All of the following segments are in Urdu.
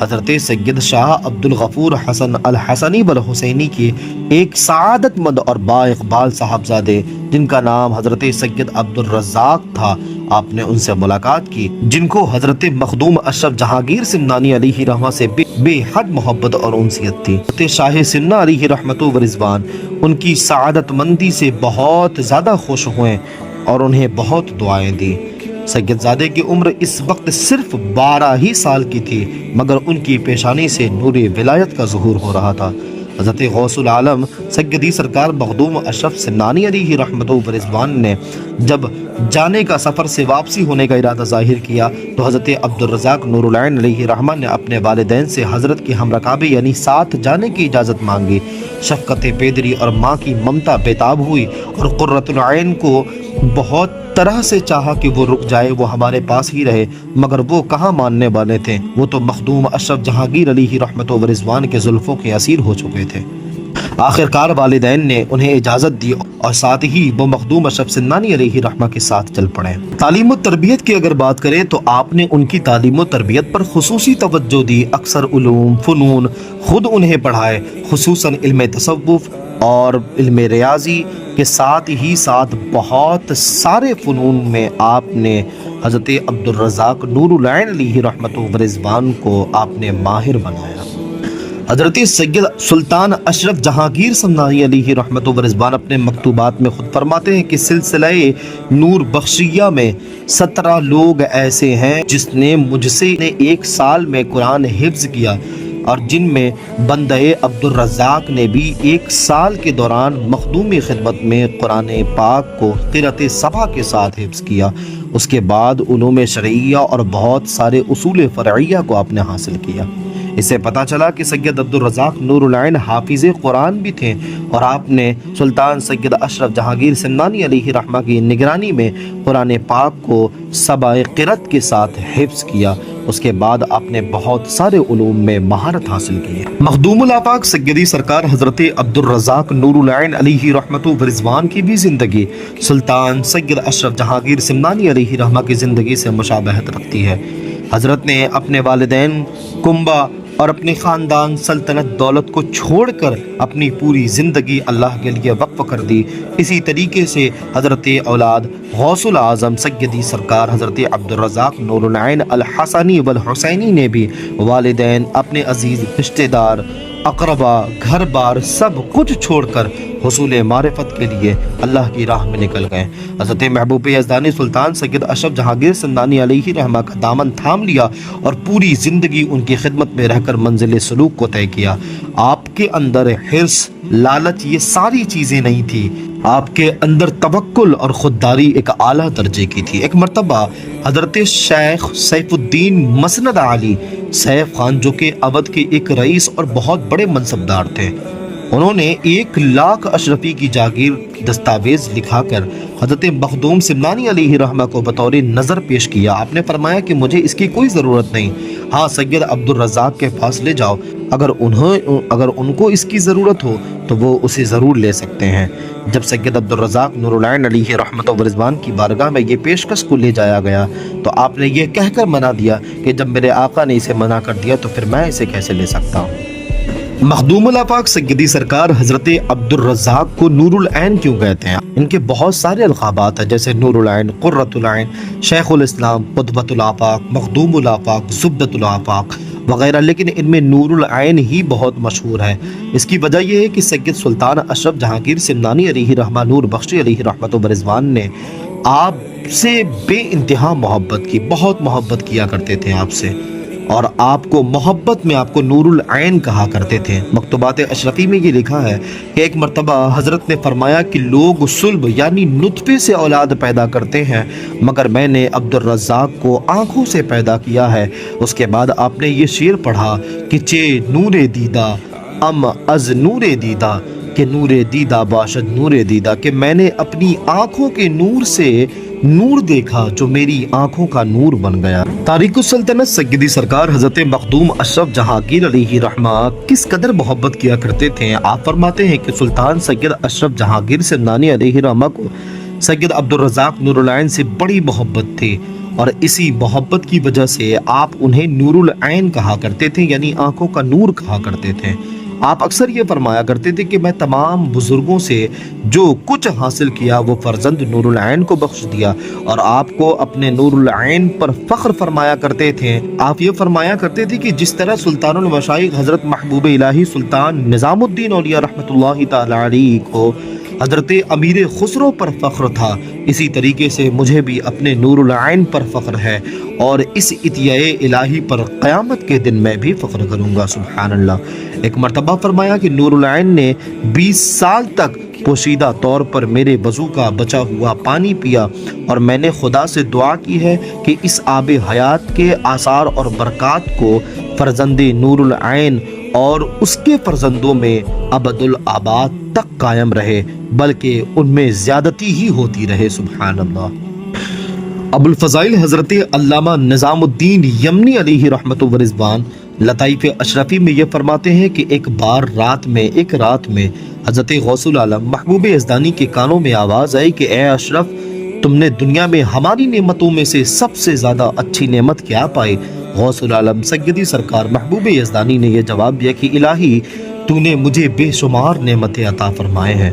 حضرت سید شاہ عبد الغفور حسن الحسنی بل حسینی کے ایک سعادت مند اور با اقبال صاحبزادے جن کا نام حضرت سید عبد الرزاق تھا، آپ نے ان سے ملاقات کی، جن کو حضرت مخدوم اشرف جہانگیر سمنانی علیہ رحمہ سے بے حد محبت اور انسیت تھی۔ حضرت شاہ سمنہ علیہ رحمت و رضوان ان کی سعادت مندی سے بہت زیادہ خوش ہوئے اور انہیں بہت دعائیں دی۔ سید زادے کی عمر اس وقت صرف 12 ہی سال کی تھی، مگر ان کی پیشانی سے نور ولایت کا ظہور ہو رہا تھا۔ حضرت غوث العالم سیدی سرکار مخدوم اشرف سمنانی علیہ رحمت و رضوان نے جب جانے کا سفر سے واپسی ہونے کا ارادہ ظاہر کیا تو حضرت عبد الرزاق نور العین علیہ رحمہ نے اپنے والدین سے حضرت کی ہمرکابی یعنی ساتھ جانے کی اجازت مانگی۔ شفقت پیدری اور ماں کی ممتا بیتاب ہوئی اور قرۃ العین کو بہت طرح سے چاہا کہ وہ رک جائے، وہ ہمارے پاس ہی رہے، مگر وہ کہاں ماننے والے تھے، وہ تو مخدوم اشرف جہانگیر علیہ رحمت و رضوان کے زلفوں کے اسیر ہو چکے تھے۔ آخرکار والدین نے انہیں اجازت دی اور ساتھ ہی وہ مخدوم اشرف سمنانی علیہ رحمہ کے ساتھ چل پڑے۔ تعلیم و تربیت کی اگر بات کریں تو آپ نے ان کی تعلیم و تربیت پر خصوصی توجہ دی، اکثر علوم فنون خود انہیں پڑھائے، خصوصاً علم تصوف اور علم ریاضی کے ساتھ ہی ساتھ بہت سارے فنون میں آپ نے حضرت عبد الرزاق نور العین علیہ رحمت و رضوان کو آپ نے ماہر بنایا۔ حضرت سید سلطان اشرف جہانگیر سمنانی علیہ رحمت و رضوان اپنے مکتوبات میں خود فرماتے ہیں کہ سلسلہ نور بخشیہ میں 17 لوگ ایسے ہیں جس نے مجھ سے ایک سال میں قرآن حفظ کیا، اور جن میں بندہ عبد الرزاق نے بھی ایک سال کے دوران مخدومی خدمت میں قرآن پاک کو قرأت سبع کے ساتھ حفظ کیا۔ اس کے بعد علوم شرعیہ اور بہت سارے اصول فرعیہ کو آپ نے حاصل کیا۔ اس سے پتہ چلا کہ سید عبد الرزاق نور العین حافظ قرآن بھی تھے، اور آپ نے سلطان سید اشرف جہانگیر سمنانی علیہ رحمہ کی نگرانی میں قرآن پاک کو سبع قرأت کے ساتھ حفظ کیا۔ اس کے بعد آپ نے بہت سارے علوم میں مہارت حاصل کی۔ مخدوم الآفاق سیدی سرکار حضرت عبد الرزاق نور العین علیہ رحمت و رضوان کی بھی زندگی سلطان سید اشرف جہانگیر سمنانی علیہ رحمہ کی زندگی سے مشابہت رکھتی ہے۔ حضرت نے اپنے والدین کنبہ اور اپنی خاندان سلطنت دولت کو چھوڑ کر اپنی پوری زندگی اللہ کے لیے وقف کر دی۔ اسی طریقے سے حضرت اولاد غوث العظم سیدی سرکار حضرت عبد الرزاق نور العین الحسنی والحسینی نے بھی والدین، اپنے عزیز رشتہ دار، اقربا، گھر بار سب کچھ چھوڑ کر حصول معرفت کے لیے اللہ کی راہ میں نکل گئے۔ حضرت محبوب یزدانی سلطان سید اشرف جہانگیر سمنانی علیہ رحمہ کا دامن تھام لیا اور پوری زندگی ان کی خدمت میں رہ کر منزل سلوک کو طے کیا۔ آپ کے اندر حرص، لالچ یہ ساری چیزیں نہیں تھی، آپ کے اندر توکل اور خودداری ایک اعلیٰ درجے کی تھی۔ ایک مرتبہ حضرت شیخ سیف الدین مسند علی سیف خان، جو کہ اودھ کے ایک رئیس اور بہت بڑے منصبدار تھے، انہوں نے 1 لاکھ اشرفی کی جاگیر دستاویز لکھا کر حضرت مخدوم سمنانی علیہ رحمہ کو بطور نظر پیش کیا۔ آپ نے فرمایا کہ مجھے اس کی کوئی ضرورت نہیں، ہاں سید عبد الرزاق کے پاس لے جاؤ، اگر ان کو اس کی ضرورت ہو تو وہ اسے ضرور لے سکتے ہیں۔ جب سید عبد الرزاق نور العین علیہ رحمت و رضوان کی بارگاہ میں یہ پیشکش کو لے جایا گیا تو آپ نے یہ کہہ کر منع دیا کہ جب میرے آقا نے اسے منع کر دیا تو پھر میں اسے کیسے لے سکتا ہوں۔ مخدوم الآفاق سیدی سرکار حضرت عبد الرزاق کو نور العین کیوں کہتے ہیں؟ ان کے بہت سارے القابات ہیں، جیسے نور العین، قرۃ العین، شیخ الاسلام، قطبۃ الآفاق، مخدوم الآفاق، زبدۃ الآفاق وغیرہ، لیکن ان میں نور العین ہی بہت مشہور ہے۔ اس کی وجہ یہ ہے کہ سید سلطان اشرف جہانگیر سمنانی علیہ رحمہ نور بخشی علیہ رحمت و رضوان نے آپ سے بے انتہا محبت کی، بہت محبت کیا کرتے تھے آپ سے، اور آپ کو محبت میں آپ کو نور العین کہا کرتے تھے۔ مکتوبات اشرفی میں یہ لکھا ہے کہ ایک مرتبہ حضرت نے فرمایا کہ لوگ صلب یعنی نطفے سے اولاد پیدا کرتے ہیں، مگر میں نے عبد الرزاق کو آنکھوں سے پیدا کیا ہے۔ اس کے بعد آپ نے یہ شعر پڑھا کہ چے نور دیدہ ام از نور دیدہ، کہ نور دیدہ باشد نور دیدہ، کہ میں نے اپنی آنکھوں کے نور سے نور دیکھا جو میری آنکھوں کا نور بن گیا۔ تاریخ السلطنت سیدی سرکار حضرت مخدوم اشرف جہانگیر علیہ رحمہ کس قدر محبت کیا کرتے تھے؟ آپ فرماتے ہیں کہ سلطان سید اشرف جہانگیر سمنانی علیہ رحمہ کو سید عبد الرزاق نور العین سے بڑی محبت تھی، اور اسی محبت کی وجہ سے آپ انہیں نور العین کہا کرتے تھے، یعنی آنکھوں کا نور کہا کرتے تھے۔ آپ اکثر یہ فرمایا کرتے تھے کہ میں تمام بزرگوں سے جو کچھ حاصل کیا وہ فرزند نور العین کو بخش دیا، اور آپ کو اپنے نور العین پر فخر فرمایا کرتے تھے۔ آپ یہ فرمایا کرتے تھے کہ جس طرح سلطان المشائخ حضرت محبوب الہی سلطان نظام الدین اولیاء رحمۃ اللہ تعالی علیہ کو حضرت امیر خسرو پر فخر تھا، اسی طریقے سے مجھے بھی اپنے نور العین پر فخر ہے، اور اس عطیہ الہی پر قیامت کے دن میں بھی فخر کروں گا۔ سبحان اللہ۔ ایک مرتبہ فرمایا کہ نور العین نے 20 سال تک پوشیدہ طور پر میرے وضو کا بچا ہوا پانی پیا، اور میں نے خدا سے دعا کی ہے کہ اس آب حیات کے آثار اور برکات کو فرزند نور العین اور اس کے فرزندوں میں ابد الآباد تک قائم رہے، بلکہ ان میں زیادتی ہی ہوتی رہے۔ سبحان اللہ۔ ابو الفضائل حضرت علامہ نظام الدین یمنی علیہ رحمت و رضوان لطائف اشرفی میں یہ فرماتے ہیں کہ ایک رات میں حضرت غوث العالم محبوب یزدانی کے کانوں میں آواز آئی کہ اے اشرف، تم نے دنیا میں ہماری نعمتوں میں سے سب سے زیادہ اچھی نعمت کیا پائی؟ غوث العالم سیدی سرکار محبوب یزدانی نے یہ جواب دیا کہ الہی، تو نے مجھے بے شمار نعمتیں عطا فرمائے ہیں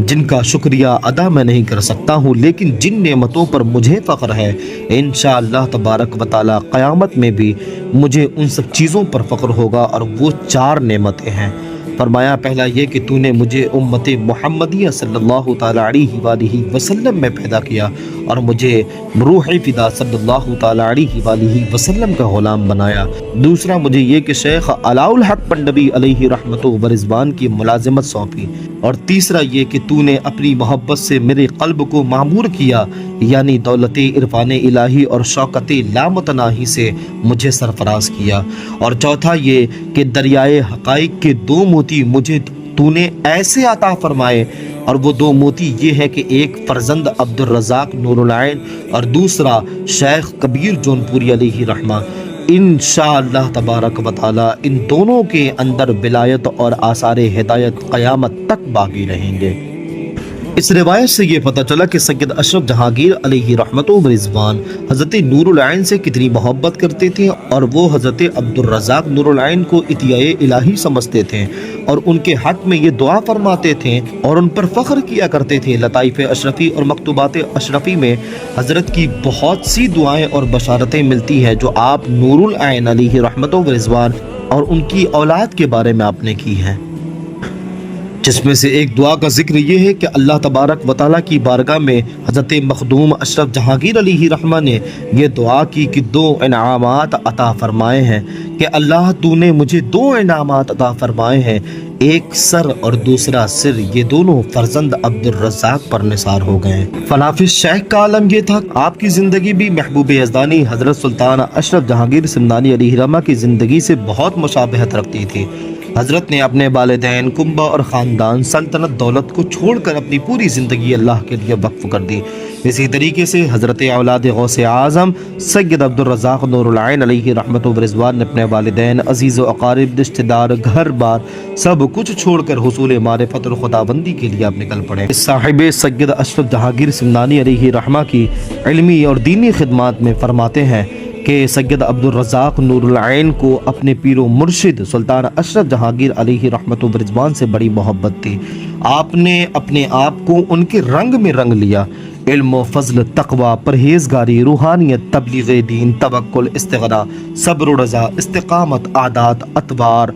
جن کا شکریہ ادا میں نہیں کر سکتا ہوں، لیکن جن نعمتوں پر مجھے فخر ہے انشاءاللہ تبارک و تعالی قیامت میں بھی مجھے ان سب چیزوں پر فخر ہوگا، اور وہ 4 نعمتیں ہیں۔ فرمایا پہلا یہ کہ تو نے مجھے امت محمدیہ صلی اللہ تعالی علیہ وآلہ وسلم میں پیدا کیا اور مجھے روح فدا صلی اللہ تعالی علیہ وآلہ وسلم کا غلام بنایا۔ دوسرا مجھے یہ کہ شیخ علاء الحق پنڈوی علیہ رحمت و رضوان کی ملازمت سونپی، اور تیسرا یہ کہ تو نے اپنی محبت سے میرے قلب کو معمور کیا، یعنی دولت عرفان الہی اور شوکت لامتناہی سے مجھے سرفراز کیا، اور چوتھا یہ کہ دریائے حقائق کے 2 موتی مجھے تو نے ایسے عطا فرمائے، اور وہ 2 موتی یہ ہے کہ ایک فرزند عبد الرزاق نور العین اور دوسرا شیخ کبیر جونپوری علیہ رحمہ۔ انشاءاللہ تبارک و تعالی ان دونوں کے اندر ولایت اور آثار ہدایت قیامت تک باقی رہیں گے۔ اس روایت سے یہ پتہ چلا کہ سید اشرف جہانگیر علیہ رحمت و رضوان حضرت نور العین سے کتنی محبت کرتے تھے، اور وہ حضرت عبد الرزاق نور العین کو عطیہ الہی سمجھتے تھے، اور ان کے حق میں یہ دعا فرماتے تھے اور ان پر فخر کیا کرتے تھے۔ لطائف اشرفی اور مکتوبات اشرفی میں حضرت کی بہت سی دعائیں اور بشارتیں ملتی ہیں جو آپ نور العین علیہ رحمت و رضوان اور ان کی اولاد کے بارے میں آپ نے کی ہیں، جس میں سے ایک دعا کا ذکر یہ ہے کہ اللہ تبارک و تعالیٰ کی بارگاہ میں حضرت مخدوم اشرف جہانگیر علیہ رحمہ نے یہ دعا کی کہ 2 انعامات عطا فرمائے ہیں، کہ اللہ تو نے مجھے 2 انعامات عطا فرمائے ہیں، ایک سر اور دوسرا سر، یہ دونوں فرزند عبد الرزاق پر نثار ہو گئے ہیں۔ فنافذ شیخ کا عالم یہ تھا، آپ کی زندگی بھی محبوب یزدانی حضرت سلطان اشرف جہانگیر سمنانی علیہ رحمہ کی زندگی سے بہت مشابہت رکھتی تھی۔ حضرت نے اپنے والدین، کنبہ اور خاندان، سلطنت، دولت کو چھوڑ کر اپنی پوری زندگی اللہ کے لیے وقف کر دی۔ اسی طریقے سے حضرت اولاد غوث اعظم سید عبد الرزاق نور العین علیہ رحمت و رضوان نے اپنے والدین، عزیز و اقارب، رشتہ دار، گھر بار سب کچھ چھوڑ کر حصول معرفت اور خداوندی کے لیے آپ نکل پڑے۔ صاحب سید اشرف جہانگیر سمنانی علیہ رحمہ کی علمی اور دینی خدمات میں فرماتے ہیں کہ سید عبد الرزاق نور العین کو اپنے پیر و مرشد سلطان اشرف جہانگیر علیہ رحمت و رضوان سے بڑی محبت تھی۔ آپ نے اپنے آپ کو ان کے رنگ میں رنگ لیا، علم و فضل، تقوی، پرہیزگاری، روحانیت، تبلیغ دین، توکل، استغنا، صبر و رضا، استقامت، عادات، اطوار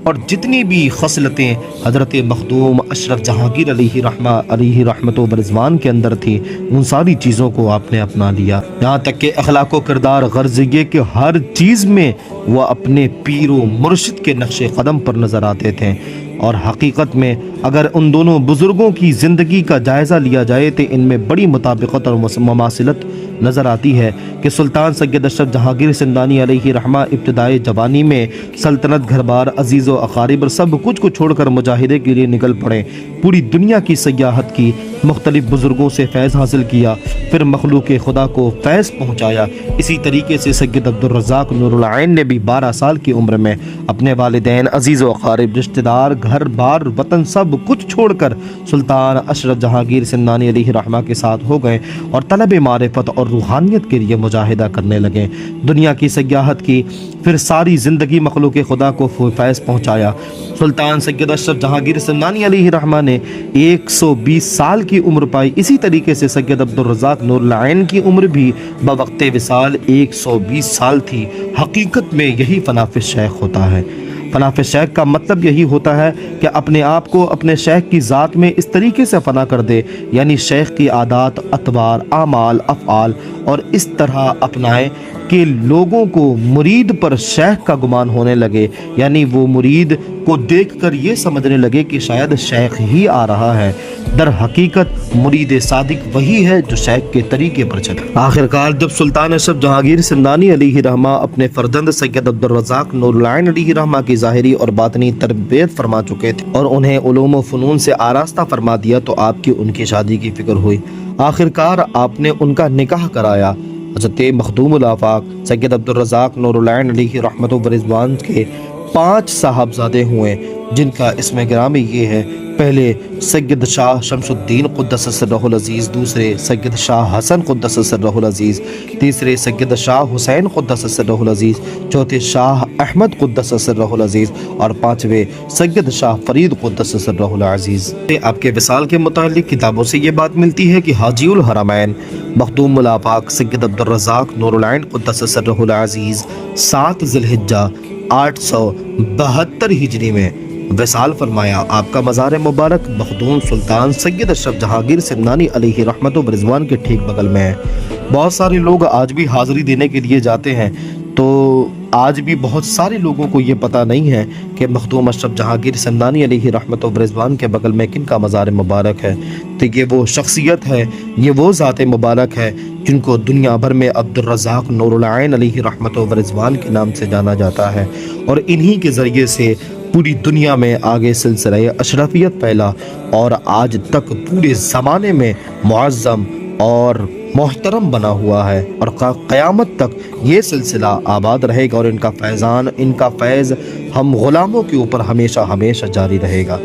اور جتنی بھی خصلتیں حضرت مخدوم اشرف جہانگیر علیہ رحمت و رضوان کے اندر تھی، ان ساری چیزوں کو آپ نے اپنا لیا، یہاں تک کہ اخلاق و کردار، غرض یہ کہ ہر چیز میں وہ اپنے پیر و مرشد کے نقش قدم پر نظر آتے تھے۔ اور حقیقت میں اگر ان دونوں بزرگوں کی زندگی کا جائزہ لیا جائے تو ان میں بڑی مطابقت اور مماثلت نظر آتی ہے کہ سلطان سید اشرف جہانگیر سمنانی علیہ رحمہ ابتدائی جوانی میں سلطنت، گھر بار، عزیز و اقارب اور سب کچھ کو چھوڑ کر مجاہدے کے لیے نکل پڑے، پوری دنیا کی سیاحت کی، مختلف بزرگوں سے فیض حاصل کیا، پھر مخلوق خدا کو فیض پہنچایا۔ اسی طریقے سے سید عبدالرزاق نور العین نے بھی 12 سال کی عمر میں اپنے والدین، عزیز و اقارب، رشتہ دار، گھر بار، وطن سب کچھ چھوڑ کر سلطان اشرف جہانگیر سمنانی علیہ رحمہ کے ساتھ ہو گئے اور طلب معرفت اور روحانیت کے لیے مجاہدہ کرنے لگے۔ دنیا کی سیاحت کی، پھر ساری زندگی مخلوق خدا کو فیض پہنچایا۔ سلطان سید اشرف جہانگیر سمنانی علیہ رحمہ نے 120 سال کی عمر پائی۔ اسی طریقے سے سید عبدالرزاق نور العین کی عمر بھی بوقت وصال 120 سال تھی۔ حقیقت میں یہی فناء شیخ ہوتا ہے۔ فناء شیخ کا مطلب یہی ہوتا ہے کہ اپنے آپ کو اپنے شیخ کی ذات میں اس طریقے سے فنا کر دے، یعنی شیخ کی عادات، اطوار، اعمال، افعال اور اس طرح اپنائے کہ لوگوں کو مرید پر شیخ کا گمان ہونے لگے، یعنی وہ مرید کو دیکھ کر یہ سمجھنے لگے کہ شاید شیخ ہی آ رہا ہے۔ در حقیقت مرید صادق وہی ہے جو شیخ کے طریقے پر چلے۔ آخرکار جب سلطان اشرف جہانگیر سمنانی علیہ رحمہ اپنے فرزند سید عبدالرزاق نور العین علیہ رحمہ کی ظاہری اور باطنی تربیت فرما چکے تھے اور انہیں علوم و فنون سے آراستہ فرما دیا تو آپ کی ان کی شادی کی فکر ہوئی۔ آخرکار آپ نے ان کا نکاح کرایا۔ حضرت مخدوم الآفاق سید عبدالرزاق نور العین علیہ رحمت و رضوان کے 5 صاحبزادے ہوئے، جن کا اسم گرامی یہ ہے: پہلے سید شاہ شمس الدین قدس سرہ العزیز، دوسرے سید شاہ حسن قدس سرہ العزیز، تیسرے سید شاہ حسین قدس سرہ العزیز، چوتھے شاہ احمد قدس سرہ العزیز اور پانچویں سید شاہ فرید قدس سرہ العزیز۔ آپ کے وصال کے متعلق کتابوں سے یہ بات ملتی ہے کہ حاجی الحرمین مخدوم الآفاق سید عبدالرزاق نور العین قدس سرہ العزیز 7 ذی الحجہ 872 ہجری میں وصال فرمایا۔ آپ کا مزار مبارک مخدوم سلطان سید اشرف جہانگیر سمنانی علیہ رحمت و رضوان کے ٹھیک بغل میں ہے۔ بہت سارے لوگ آج بھی حاضری دینے کے لیے جاتے ہیں، تو آج بھی بہت سارے لوگوں کو یہ پتہ نہیں ہے کہ مخدوم اشرف جہانگیر سمنانی علیہ رحمت و رضوان کے بغل میں کن کا مزار مبارک ہے۔ تو یہ وہ شخصیت ہے، یہ وہ ذات مبارک ہے جن کو دنیا بھر میں عبدالرزاق نور العین علیہ رحمت و رضوان کے نام سے جانا جاتا ہے، اور انہی کے ذریعے سے پوری دنیا میں آگے سلسلہ اشرفیت پھیلا اور آج تک پورے زمانے میں معظم اور محترم بنا ہوا ہے، اور قیامت تک یہ سلسلہ آباد رہے گا، اور ان کا فیضان، ان کا فیض ہم غلاموں کے اوپر ہمیشہ ہمیشہ جاری رہے گا۔